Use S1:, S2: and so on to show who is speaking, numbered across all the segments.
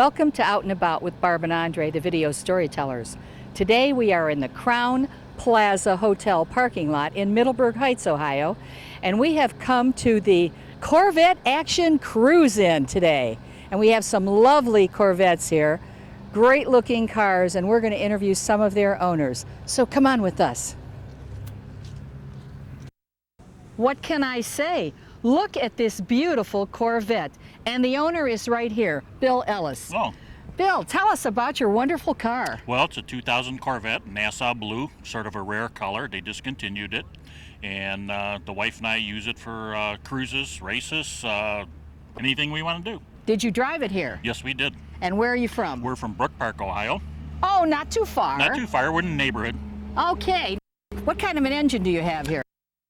S1: Welcome to Out and About with Barb and Andre, the video storytellers. Today we are in the Crown Plaza Hotel parking lot in Middleburg Heights, Ohio, and we have come to the Corvette Action Cruise-In today. And we have some lovely Corvettes here, great looking cars, and we're going to interview some of their owners. So come on with us. What can I say? Look at this beautiful Corvette. And the owner is right here, Bill Ellis.
S2: Oh.
S1: Bill, tell us about your wonderful car.
S2: Well, it's a 2000 Corvette, Nassau blue, sort of a rare color. They discontinued it. And the wife and I use it for cruises, races, anything we want to do.
S1: Did you drive it here?
S2: Yes, we did.
S1: And where are you from?
S2: We're from Brook Park, Ohio.
S1: Oh, not too far.
S2: Not too far. We're in the neighborhood.
S1: Okay. What kind of an engine do you have here?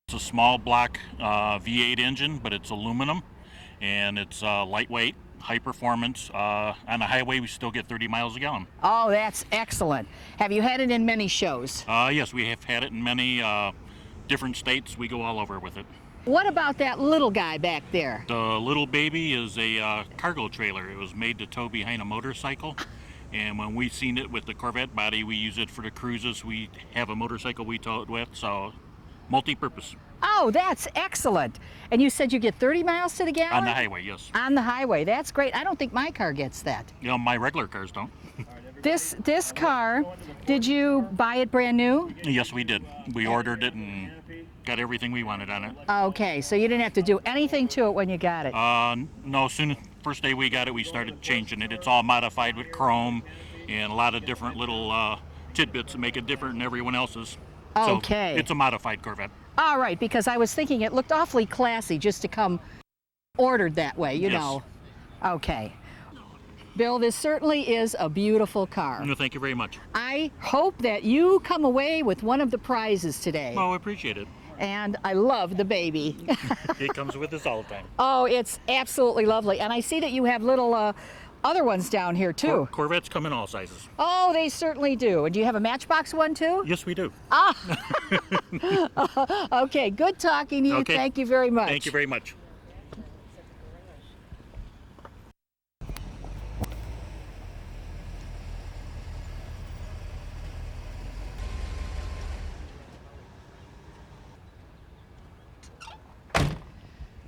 S2: It's a small block V8 engine, but it's aluminum, and it's lightweight, high performance. On the highway, we still get 30 miles a gallon.
S1: Oh, that's excellent. Have you had it in many shows?
S2: Yes, we have had it in many different states. We go all over with it.
S1: What about that little guy back there?
S2: The little baby is a cargo trailer. It was made to tow behind a motorcycle. And when we seen it with the Corvette body, we use it for the cruises. We have a motorcycle we tow it with, so multi-purpose.
S1: Oh, that's excellent. And you said you get 30 miles to the gallon?
S2: On the highway, yes.
S1: On the highway. That's great. I don't think my car gets that.
S2: You know, my regular cars don't.
S1: This car, did you buy it brand new?
S2: Yes, we did. We ordered it and got everything we wanted on it.
S1: Okay, so you didn't have to do anything to it when you got it?
S2: No, first day we got it, we started changing it. It's all modified with chrome and a lot of different little tidbits that make it different than everyone else's.
S1: Okay.
S2: So it's a modified Corvette.
S1: All right, because I was thinking it looked awfully classy just to come ordered that way, you know. Okay. Bill, this certainly is a beautiful car.
S2: No, thank you very much.
S1: I hope that you come away with one of the prizes today.
S2: Oh, I appreciate it.
S1: And I love the baby.
S2: It comes with us all the time.
S1: Oh, it's absolutely lovely. And I see that you have little other ones down here too.
S2: Corvettes come in all sizes.
S1: Oh, they certainly do. And do you have a Matchbox one too?
S2: Yes, we do.
S1: Ah. Okay, good talking to you.
S2: Okay.
S1: Thank you very much.
S2: Thank you very much.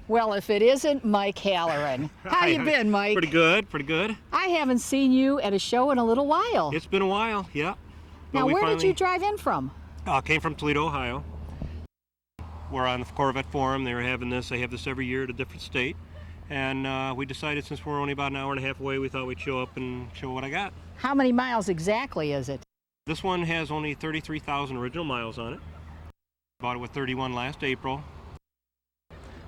S1: Well, if it isn't Mike Halloran. How you been, Mike?
S3: Pretty good, pretty good.
S1: I haven't seen you at a show in a little while.
S3: It's been a while, yeah.
S1: Now, where did you drive in from?
S3: Came from Toledo, Ohio. We're on the Corvette Forum. They were having this. They have this every year at a different state. And we decided since we're only about an hour and a half away, we thought we'd show up and show what I got.
S1: How many miles exactly is it?
S3: This one has only 33,000 original miles on it. Bought it with 31 last April.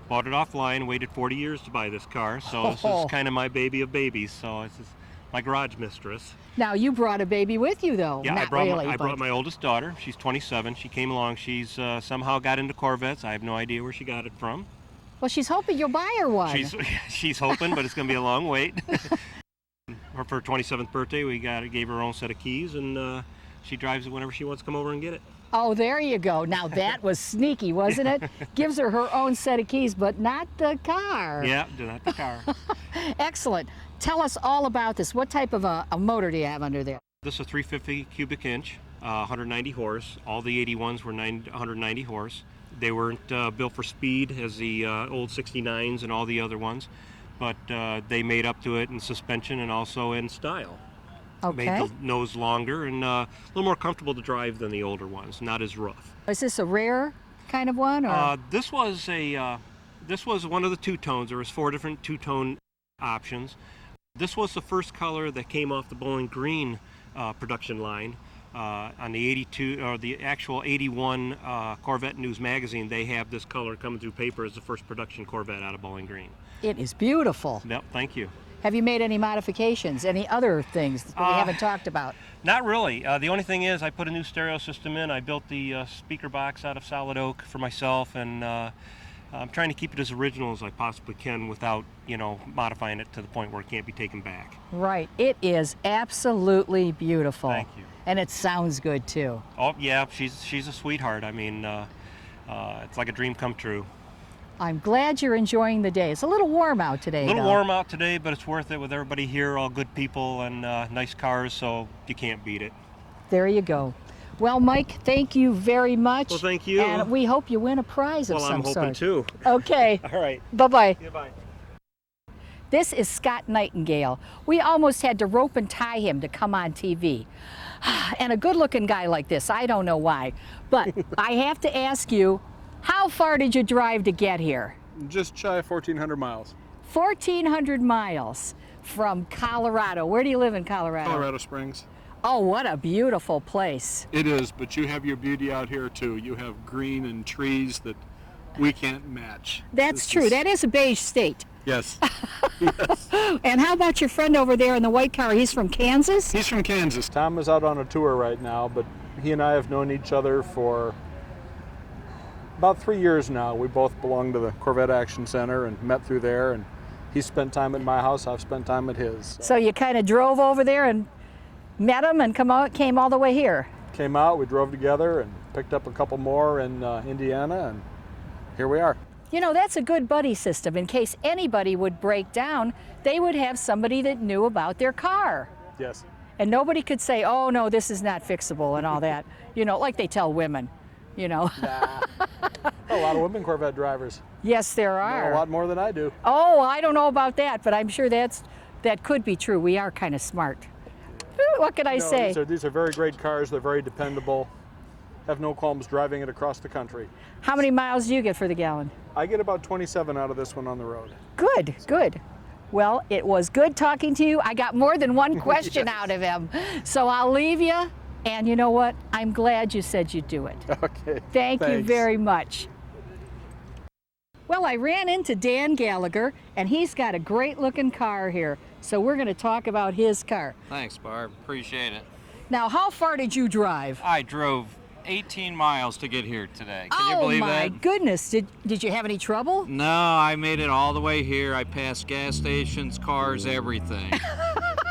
S3: Bought it offline, waited 40 years to buy this car, so this is kind of my baby of babies, so this is my garage mistress.
S1: Now, you brought a baby with you, though.
S3: Yeah,
S1: Not
S3: I brought my oldest daughter. She's 27. She came along. She's somehow got into Corvettes. I have no idea where she got it from.
S1: Well, she's hoping you'll buy her one.
S3: She's hoping, but it's going to be a long wait. For her 27th birthday, we gave her own set of keys, and she drives it whenever she wants to come over and get it.
S1: Oh, there you go. Now that was sneaky, wasn't it? Gives her her own set of keys, but not the car.
S3: Yeah, not the car.
S1: Excellent. Tell us all about this. What type of a motor do you have under there?
S3: This is a 350 cubic inch, 190 horse. All the 81s were 190 horse. They weren't built for speed as the old 69s and all the other ones, but they made up to it in suspension and also in style.
S1: Okay.
S3: Made the nose longer and a little more comfortable to drive than the older ones, not as rough.
S1: Is this a rare kind of one? Or?
S3: This was one of the two-tones. There was 4 different two-tone options. This was the first color that came off the Bowling Green production line. On the 82 or the actual 81 Corvette News magazine, they have this color coming through paper as the first production Corvette out of Bowling Green.
S1: It is beautiful.
S3: Yep, thank you.
S1: Have you made any modifications, any other things that we haven't talked about?
S3: Not really. The only thing is I put a new stereo system in. I built the speaker box out of solid oak for myself, and I'm trying to keep it as original as I possibly can without, modifying it to the point where it can't be taken back.
S1: Right. It is absolutely beautiful.
S3: Thank you.
S1: And it sounds good, too.
S3: Oh, yeah, she's a sweetheart. I mean, it's like a dream come true.
S1: I'm glad you're enjoying the day. It's a little warm out today,
S3: A little
S1: though.
S3: warm out today, but it's worth it with everybody here, all good people and nice cars, so you can't beat it.
S1: There you go. Well, Mike, thank you very much.
S3: Well, thank you.
S1: And we hope you win a prize of
S3: Well,
S1: some
S3: I'm hoping
S1: sort.
S3: too.
S1: Okay.
S3: All right.
S1: Bye-bye.
S3: Goodbye.
S1: This is Scott Nightingale. We almost had to rope and tie him to come on TV. And a good-looking guy like this, I don't know why. But I have to ask you, how far did you drive to get here?
S4: Just shy of 1,400 miles.
S1: 1,400 miles from Colorado. Where do you live in Colorado?
S4: Colorado Springs.
S1: Oh, what a beautiful place.
S4: It is, but you have your beauty out here too. You have green and trees that we can't match.
S1: That's
S4: This
S1: true.
S4: is-
S1: That is a beige state.
S4: Yes. Yes.
S1: And how about your friend over there in the white car? He's from Kansas?
S4: He's from Kansas. Tom is out on a tour right now, but he and I have known each other for about 3 years now. We both belong to the Corvette Action Center and met through there, and he spent time at my house, I've spent time at his.
S1: So you kind of drove over there and met him and came all the way here.
S4: Came out, we drove together and picked up a couple more in Indiana, and here we are.
S1: You know, that's a good buddy system. In case anybody would break down, they would have somebody that knew about their car.
S4: Yes.
S1: And nobody could say, oh, no, this is not fixable and all that. You know, like they tell women, you know.
S4: Nah. A lot of women Corvette drivers.
S1: Yes, there
S4: Know
S1: are.
S4: a lot more than I do.
S1: Oh, I don't know about that, but I'm sure that could be true. We are kind of smart. What can I
S4: No,
S1: say?
S4: these are very great cars. They're very dependable. Have no qualms driving it across the country.
S1: How many miles do you get for the gallon?
S4: I get about 27 out of this one on the road.
S1: Good, good. Well, it was good talking to you. I got more than one question out of him. So I'll leave you. And you know what? I'm glad you said you'd do it.
S4: Okay.
S1: Thank you
S4: thanks.
S1: very much. Well, I ran into Dan Gallagher, and he's got a great looking car here. So we're going to talk about his car.
S5: Thanks, Barb. Appreciate it.
S1: Now, how far did you drive?
S5: I drove 18 miles to get here today. Can you believe
S1: my
S5: that?
S1: goodness. Did you have any trouble?
S5: No, I made it all the way here. I passed gas stations, cars, everything. It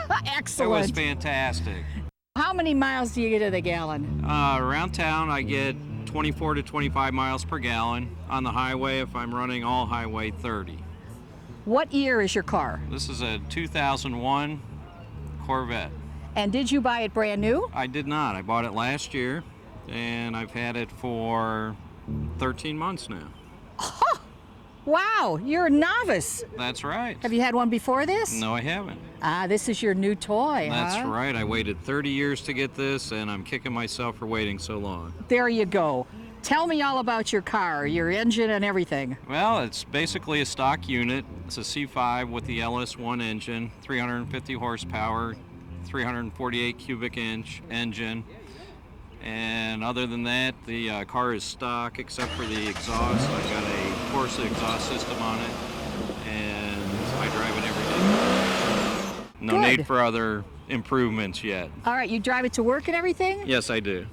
S5: was
S1: Excellent.
S5: fantastic.
S1: How many miles do you get to the gallon?
S5: Around town, I get 24 to 25 miles per gallon. On the highway, if I'm running all highway, 30.
S1: What year is your car?
S5: This is a 2001 Corvette.
S1: And did you buy it brand new?
S5: I did not. I bought it last year, and I've had it for 13 months now.
S1: Wow, you're a novice.
S5: That's right.
S1: Have you had one before this?
S5: No, I haven't.
S1: Ah, this is your new toy,
S5: That's
S1: huh?
S5: right. I waited 30 years to get this, and I'm kicking myself for waiting so long.
S1: There you go. Tell me all about your car, your engine and everything.
S5: Well, it's basically a stock unit. It's a C5 with the Ellis 1 engine, 350 horsepower, 348 cubic inch engine. And other than that, the car is stock except for the exhaust. I've got a Corsa exhaust system on it, and I drive it every day. No
S1: Good.
S5: need for other improvements yet.
S1: All right, you drive it to work and everything?
S5: Yes, I do.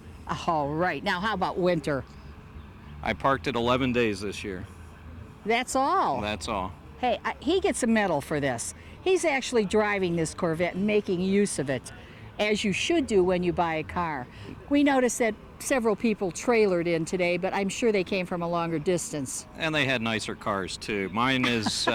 S1: All right. Now, how about winter?
S5: I parked it 11 days this year.
S1: That's all.
S5: That's all.
S1: Hey, he gets a medal for this. He's actually driving this Corvette and making use of it, as you should do when you buy a car. We noticed that several people trailered in today, but I'm sure they came from a longer distance.
S5: And they had nicer cars too. Mine is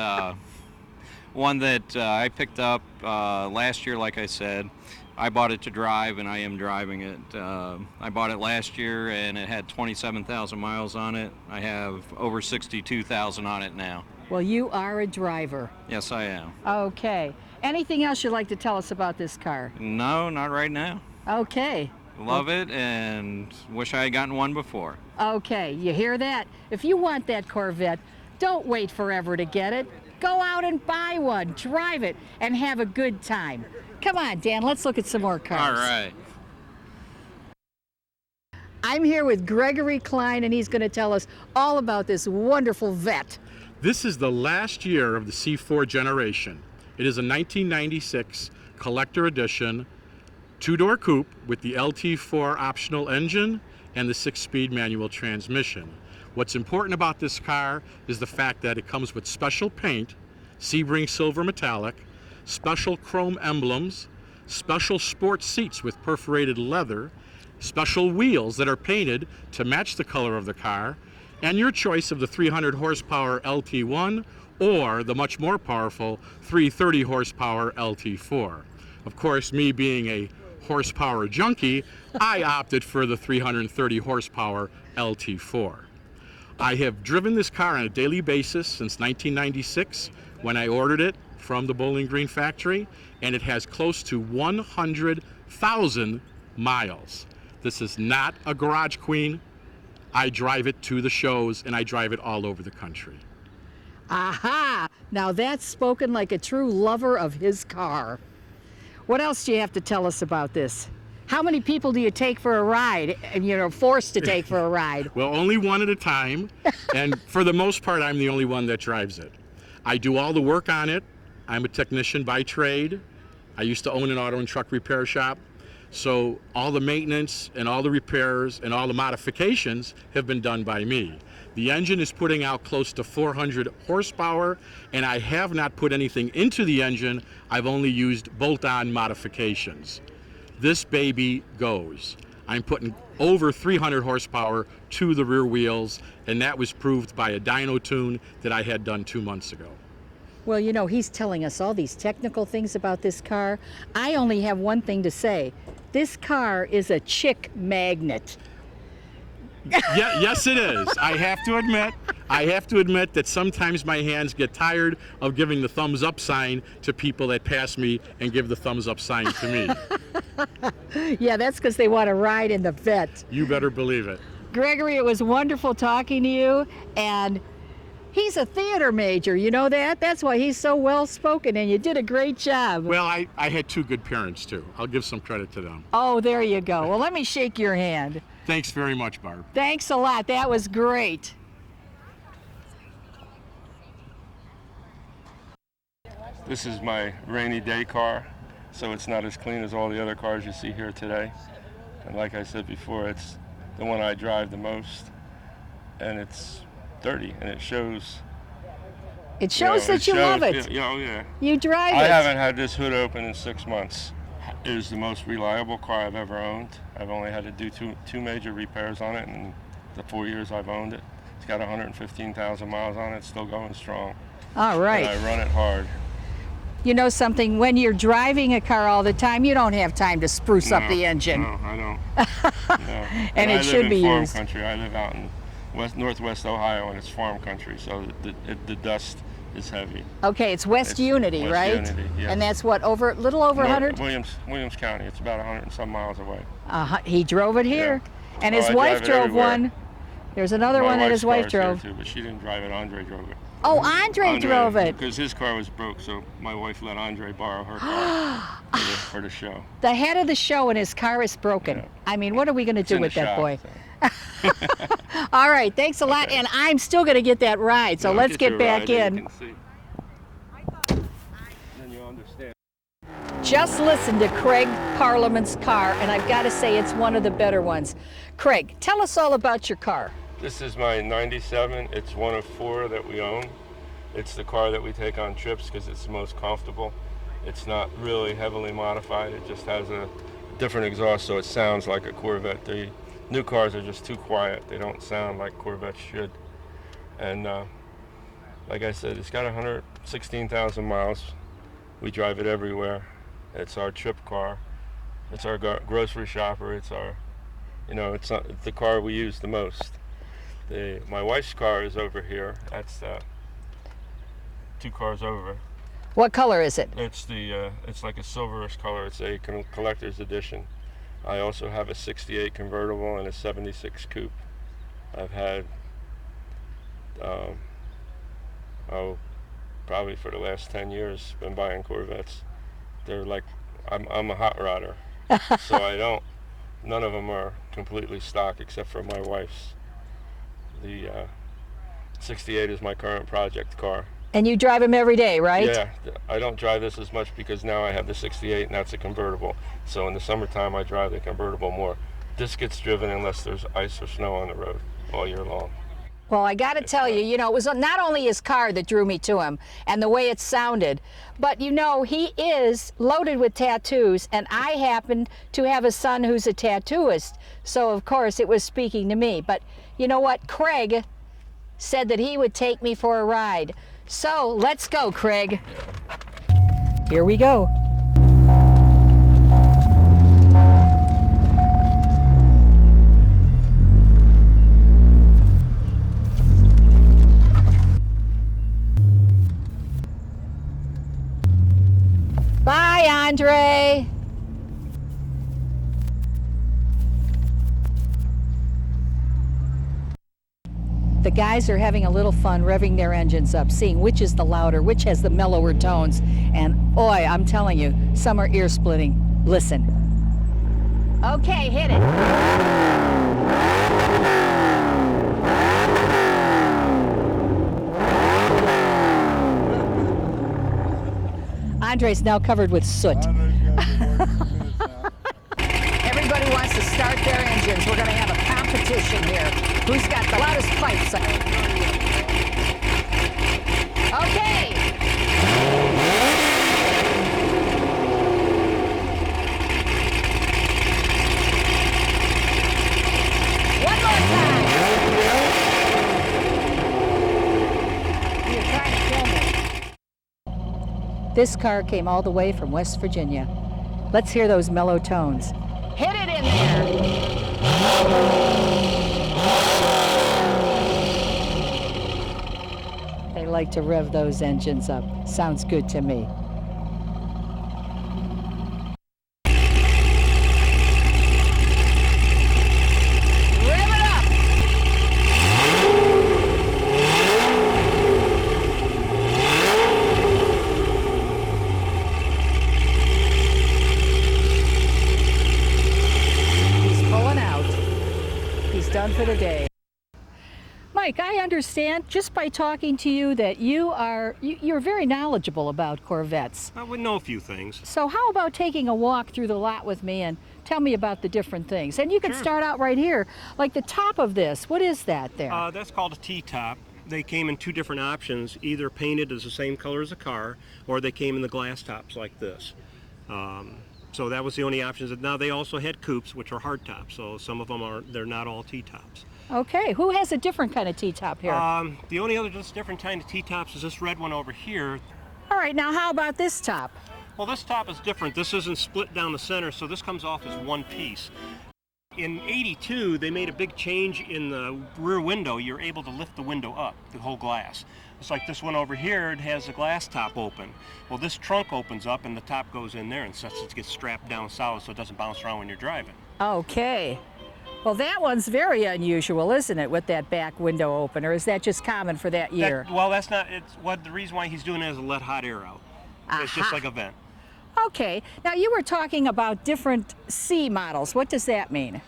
S5: one that I picked up last year, like I said. I bought it to drive, and I am driving it. I bought it last year, and it had 27,000 miles on it. I have over 62,000 on it now.
S1: Well, you are a driver.
S5: Yes, I am.
S1: Okay. Anything else you'd like to tell us about this car?
S5: No, not right now.
S1: Okay.
S5: Love it, and wish I had gotten one before.
S1: Okay, you hear that? If you want that Corvette, don't wait forever to get it. Go out and buy one, drive it, and have a good time. Come on, Dan, let's look at some more cars.
S5: All right.
S1: I'm here with Gregory Klein, and he's going to tell us all about this wonderful Vette.
S6: This is the last year of the C4 generation. It is a 1996 collector edition two-door coupe with the LT4 optional engine and the 6-speed manual transmission. What's important about this car is the fact that it comes with special paint, Sebring silver metallic, special chrome emblems, special sports seats with perforated leather, special wheels that are painted to match the color of the car, and your choice of the 300 horsepower LT1 or the much more powerful 330 horsepower LT4. Of course, me being a horsepower junkie, I opted for the 330 horsepower LT4. I have driven this car on a daily basis since 1996 when I ordered it from the Bowling Green factory, and it has close to 100,000 miles. This is not a garage queen. I drive it to the shows and I drive it all over the country.
S1: Aha! Now that's spoken like a true lover of his car. What else do you have to tell us about this? How many people do you take for a ride, and forced to take for a ride?
S6: Well, only one at a time, and for the most part, I'm the only one that drives it. I do all the work on it. I'm a technician by trade. I used to own an auto and truck repair shop, so all the maintenance and all the repairs and all the modifications have been done by me. The engine is putting out close to 400 horsepower, and I have not put anything into the engine. I've only used bolt-on modifications. This baby goes. I'm putting over 300 horsepower to the rear wheels, and that was proved by a dyno tune that I had done 2 months ago.
S1: Well, he's telling us all these technical things about this car. I only have one thing to say. This car is a chick magnet.
S6: Yeah, yes, it is. I have to admit that sometimes my hands get tired of giving the thumbs up sign to people that pass me and give the thumbs up sign to me.
S1: Yeah, that's because they want to ride in the vet.
S6: You better believe it.
S1: Gregory, it was wonderful talking to you, and he's a theater major, you know that? That's why he's so well-spoken, and you did a great job.
S6: Well, I had two good parents, too. I'll give some credit to them.
S1: Oh, there you go. Well, let me shake your hand.
S6: Thanks very much, Barb.
S1: Thanks a lot. That was great.
S7: This is my rainy day car, so it's not as clean as all the other cars you see here today. And like I said before, it's the one I drive the most, and it's dirty, and it shows.
S1: It shows that you love it.
S7: Yeah, oh yeah.
S1: You drive it.
S7: I haven't had this hood open in 6 months. It is the most reliable car I've ever owned. I've only had to do two major repairs on it in the 4 years I've owned it. It's got 115,000 miles on it. It's still going strong.
S1: All right.
S7: And I run it hard.
S1: You know something, when you're driving a car all the time, you don't have time to spruce up the engine.
S7: No, I don't. No.
S1: And it should be
S7: I live in farm
S1: used.
S7: country. I live out in northwest Ohio, and it's farm country, so the dust is heavy.
S1: Okay, it's West Unity,
S7: West
S1: right?
S7: Unity, yes.
S1: And that's what, little over 100?
S7: Williams County. It's about 100 and some miles away.
S1: He drove it here.
S7: Yeah.
S1: And
S7: Oh,
S1: his
S7: I
S1: wife
S7: drive it
S1: drove
S7: everywhere.
S1: one. There's another
S7: My
S1: one that
S7: wife's
S1: his wife
S7: car is here
S1: drove.
S7: too, but she didn't drive it. Andre drove it.
S1: Oh, Andre drove it.
S7: Because his car was broke, so my wife let Andre borrow her car for the show.
S1: The head of the show and his car is broken.
S7: Yeah.
S1: I mean, what are we going to
S7: It's
S1: do
S7: in the
S1: with that
S7: shop,
S1: so.
S7: so.
S1: All right, thanks a lot.
S7: Okay.
S1: And I'm still going to get that ride, so
S7: Yeah, I'll
S1: let's
S7: you
S1: get
S7: a
S1: back
S7: ride and
S1: in.
S7: you can see. Then you'll understand.
S1: Just listen to Craig Parliament's car, and I've got to say it's one of the better ones. Craig, tell us all about your car.
S7: This is my 97. It's one of 4 that we own. It's the car that we take on trips because it's the most comfortable. It's not really heavily modified. It just has a different exhaust, so it sounds like a Corvette. The new cars are just too quiet. They don't sound like Corvettes should. And like I said, it's got 116,000 miles. We drive it everywhere. It's our trip car. It's our grocery shopper. It's our, it's the car we use the most. My wife's car is over here. That's 2 cars over.
S1: What color is it?
S7: It's it's like a silverish color. It's a collector's edition. I also have a 68 convertible and a 76 coupe. I've had, probably for the last 10 years, been buying Corvettes. They're like, I'm a hot rodder, so none of them are completely stock except for my wife's. The 68 is my current project car.
S1: And you drive them every day, right?
S7: Yeah, I don't drive this as much because now I have the 68 and that's a convertible. So in the summertime I drive the convertible more. This gets driven unless there's ice or snow on the road all year long.
S1: Well, I got to tell you, it was not only his car that drew me to him and the way it sounded, but he is loaded with tattoos, and I happen to have a son who's a tattooist. So, of course, it was speaking to me. But you know what? Craig said that he would take me for a ride. So let's go, Craig. Here we go. Bye, Andre. The guys are having a little fun revving their engines up, seeing which is the louder, which has the mellower tones. And boy, I'm telling you, some are ear splitting. Listen. Okay, hit it. Andre's now covered with soot. Everybody wants to start their engines. We're going to have a competition here. Who's got the loudest pipes? Okay. One more time. You're trying to kill me. This car came all the way from West Virginia. Let's hear those mellow tones. Hit it in there. They like to rev those engines up. Sounds good to me. Rev it up. He's pulling out. He's done for the day. Mike, I understand just by talking to you that you're very knowledgeable about Corvettes.
S3: I would know a few things.
S1: So how about taking a walk through the lot with me and tell me about the different things? And you can
S3: Sure.
S1: start out right here, like the top of this. What is that there?
S3: That's called a T-top. They came in two different options, either painted as the same color as the car, or they came in the glass tops like this. So that was the only options. Now they also had coupes, which are hard tops. So some of them they're not all T-tops.
S1: Okay, who has a different kind of T-top here?
S3: The only other just different kind of T-tops is this red one over here.
S1: All right, now how about this top?
S3: Well, this top is different. This isn't split down the center, so this comes off as one piece. In '82, they made a big change in the rear window. You're able to lift the window up, the whole glass. It's like this one over here, it has the glass top open. Well, this trunk opens up and the top goes in there and it gets strapped down solid so it doesn't bounce around when you're driving.
S1: Okay. Well, that one's very unusual, isn't it, with that back window opener? Is that just common for that year?
S3: That's not, the reason why he's doing it is to let hot air out. It's just like a vent.
S1: Okay. Now, you were talking about different C models. What does that mean?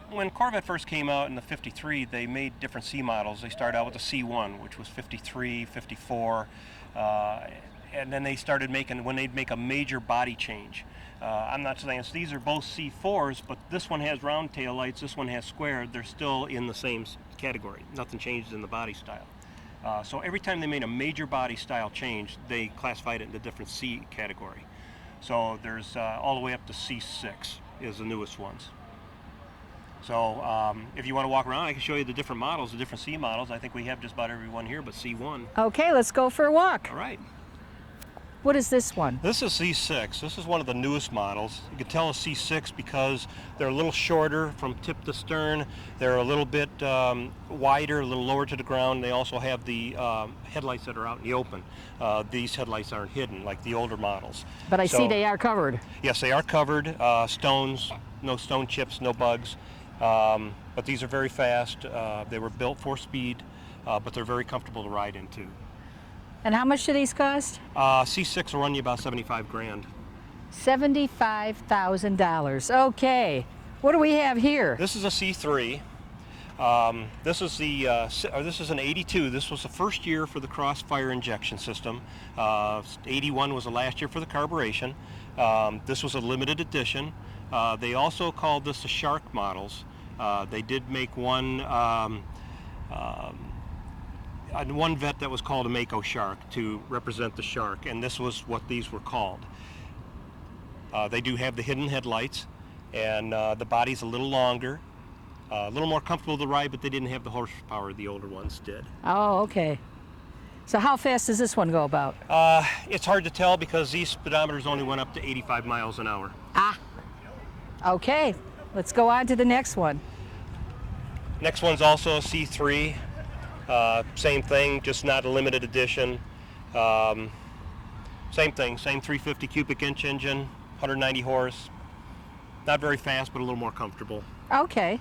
S3: When Corvette first came out in the 53, they made different C models. They started out with the C1, which was 53, 54, and then they started making, when they'd make a major body change. I'm not saying these are both C4s, but this one has round tail lights, this one has square. They're still in the same category. Nothing changed in the body style. So every time they made a major body style change, they classified it into different C category. So there's all the way up to C6 is the newest ones. So if you want to walk around, I can show you the different models, the different C models. I think we have just about every one here but C1.
S1: Okay, let's go for a walk.
S3: All right.
S1: What is this one?
S3: This is C6. This is one of the newest models. You can tell it's C6 because they're a little shorter from tip to stern. They're a little bit wider, a little lower to the ground. They also have the headlights that are out in the open. These headlights aren't hidden like the older models.
S1: But I see they are covered.
S3: Yes, they are covered. Stones, no stone chips, no bugs. But these are very fast. They were built for speed, but they're very comfortable to ride in too.
S1: And how much do these cost?
S3: C6 will run you about 75 grand.
S1: $75,000. Okay. What do we have here?
S3: This is a C3. This is an 82. This was the first year for the crossfire injection system. 81 was the last year for the carburation. This was a limited edition. They also called this the Shark models. They did make one vet that was called a Mako Shark to represent the shark, and this was what these were called. They do have the hidden headlights, and the body's a little longer. A little more comfortable to ride, but they didn't have the horsepower the older ones did.
S1: Oh, okay. So how fast does this one go about?
S3: It's hard to tell because these speedometers only went up to 85 miles an hour.
S1: Ah, okay. Let's go on to the next one.
S3: Next one's also a C3. Same thing, just not a limited edition. Same thing, same 350 cubic inch engine, 190 horse. Not very fast, but a little more comfortable.
S1: Okay.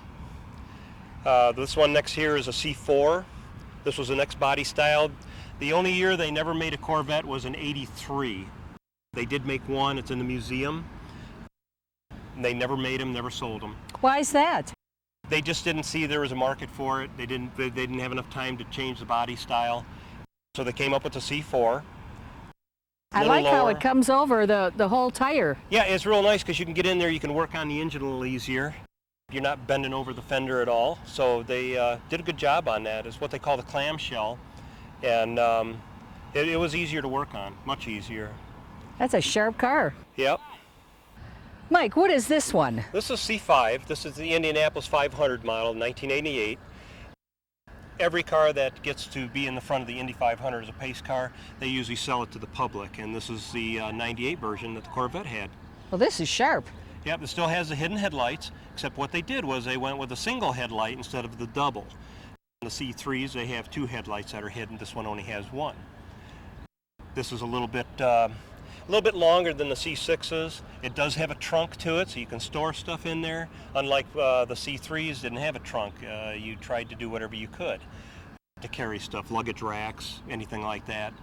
S3: This one next here is a C4. This was the next body style. The only year they never made a Corvette was in '83. They did make one, it's in the museum. They never made them, never sold them.
S1: Why is that?
S3: They just didn't see there was a market for it. They didn't have enough time to change the body style. So they came up with the C4.
S1: I like how it comes over the whole tire.
S3: Yeah, it's real nice because you can get in there, you can work on the engine a little easier. You're not bending over the fender at all. So they did a good job on that. It's what they call the clamshell. And it was easier to work on, much easier.
S1: That's a sharp car.
S3: Yep.
S1: Mike, what is this one?
S3: This is C5. This is the Indianapolis 500 model, 1988. Every car that gets to be in the front of the Indy 500 is a pace car. They usually sell it to the public, and this is the 98 version that the Corvette had.
S1: Well, this is sharp.
S3: Yep, it still has the hidden headlights, except what they did was they went with a single headlight instead of the double. In the C3s, they have two headlights that are hidden. This one only has one. This is a little bit longer than the C6s. It does have a trunk to it, so you can store stuff in there. Unlike the C3s, didn't have a trunk. You tried to do whatever you could to carry stuff, luggage racks, anything like that.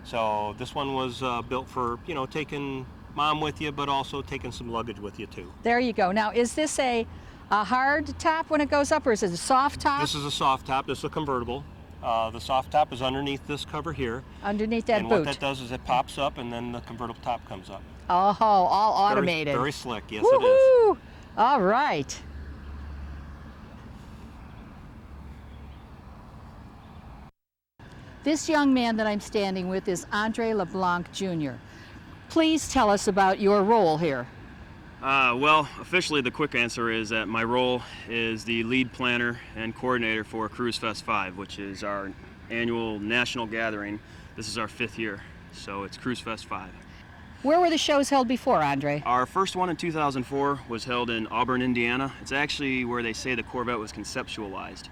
S3: So this one was built for, you know, taking mom with you, but also taking some luggage with you too.
S1: There you go. Now, is this a hard top when it goes up, or is it a soft top?
S3: This is a soft top. This is a convertible. The soft top is underneath this cover here.
S1: Underneath that
S3: and
S1: boot.
S3: what that does is it pops up and then the convertible top comes up.
S1: Oh, all automated.
S3: Very slick, yes
S1: Woo-hoo!
S3: it is.
S1: All right. This young man that I'm standing with is Andre LeBlanc Jr. Please tell us about your role here.
S8: Well, officially the quick answer is that my role is the lead planner and coordinator for CruiseFest 5, which is our annual national gathering. This is our 5th year, so it's CruiseFest 5.
S1: Where were the shows held before, Andre?
S8: Our first one in 2004 was held in Auburn, Indiana. It's actually where they say the Corvette was conceptualized.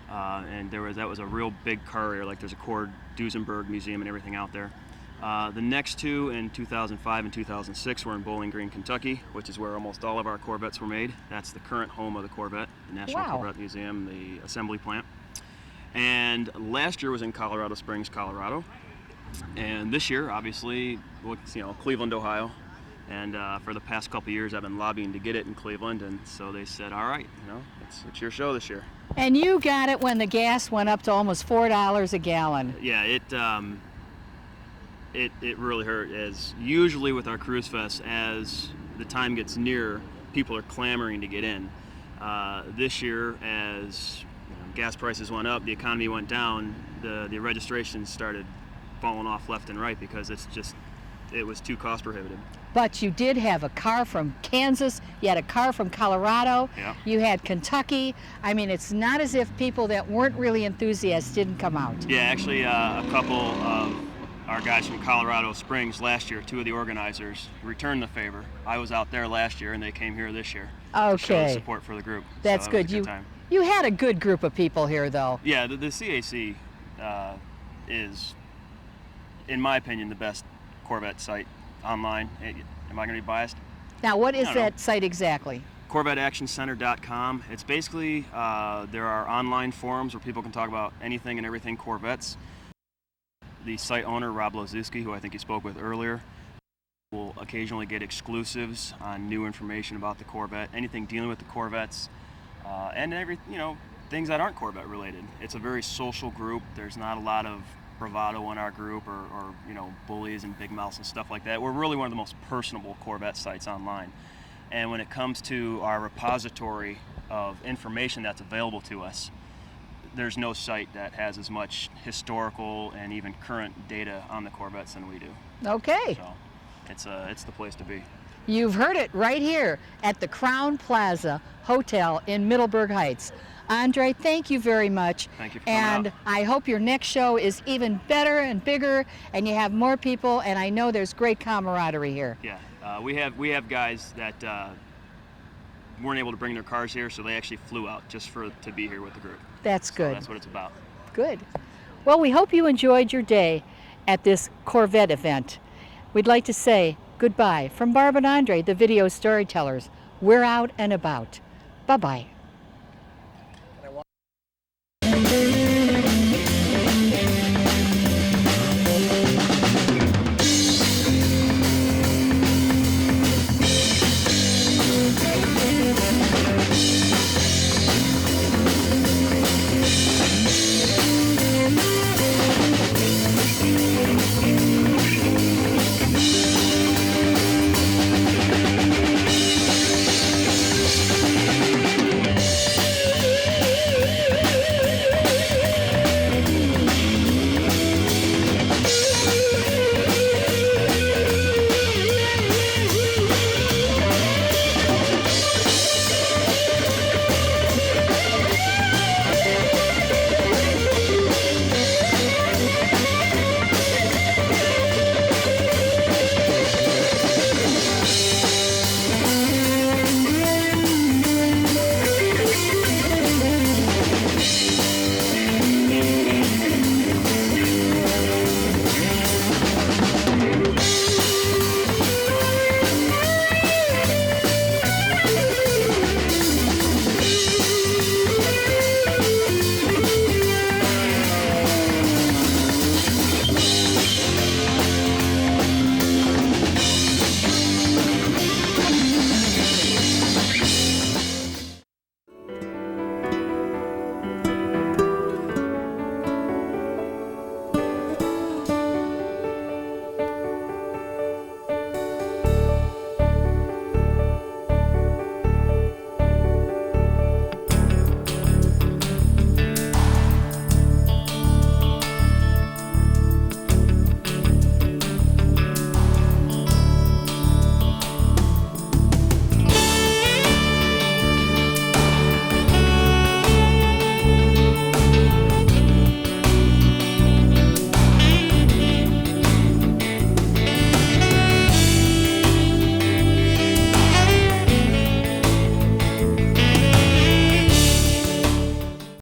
S8: And that was a real big car area, like there's a Cord Duesenberg Museum and everything out there. The next two in 2005 and 2006 were in Bowling Green, Kentucky, which is where almost all of our Corvettes were made. That's the current home of the Corvette, the National Corvette Museum, the assembly plant. And last year was in Colorado Springs, Colorado. And this year, obviously, Cleveland, Ohio. And for the past couple of years, I've been lobbying to get it in Cleveland, and so they said, all right, it's your show this year.
S1: And you got it when the gas went up to almost $4 a gallon.
S8: Yeah, it really hurt. As usually with our CruiseFest, as the time gets near, people are clamoring to get in. This year, as gas prices went up, the economy went down, the registrations started falling off left and right because it was too cost prohibitive.
S1: But you did have a car from Kansas, you had a car from Colorado,
S8: yeah.
S1: You had Kentucky. I mean, it's not as if people that weren't really enthusiasts didn't come out.
S8: Yeah, actually a couple of our guys from Colorado Springs last year, two of the organizers, returned the favor. I was out there last year and they came here this year to show the support for the group.
S1: That's
S8: so
S1: good.
S8: That was a good time.
S1: You had a good group of people here though.
S8: Yeah, the CAC is, in my opinion, the best Corvette site online. Am I going to be biased?
S1: Now, what is that site exactly?
S8: CorvetteActionCenter.com. It's basically, there are online forums where people can talk about anything and everything Corvettes. The site owner, Rob Loziski, who I think you spoke with earlier, will occasionally get exclusives on new information about the Corvette, anything dealing with the Corvettes, and things that aren't Corvette related. It's a very social group. There's not a lot of bravado in our group or bullies and big mouths and stuff like that. We're really one of the most personable Corvette sites online. And when it comes to our repository of information that's available to us, there's no site that has as much historical and even current data on the Corvettes than we do.
S1: Okay.
S8: So it's the place to be.
S1: You've heard it right here at the Crown Plaza Hotel in Middleburg Heights. Andre, thank you very much.
S8: Thank you for coming
S1: And
S8: out.
S1: I hope your next show is even better and bigger, and you have more people, and I know there's great camaraderie here.
S8: Yeah, we have guys that weren't able to bring their cars here, so they actually flew out just to be here with the group.
S1: That's
S8: So
S1: good.
S8: that's what it's about.
S1: Good. Well, we hope you enjoyed your day at this Corvette event. We'd like to say goodbye from Barb and Andre, the video storytellers. We're out and about. Bye-bye.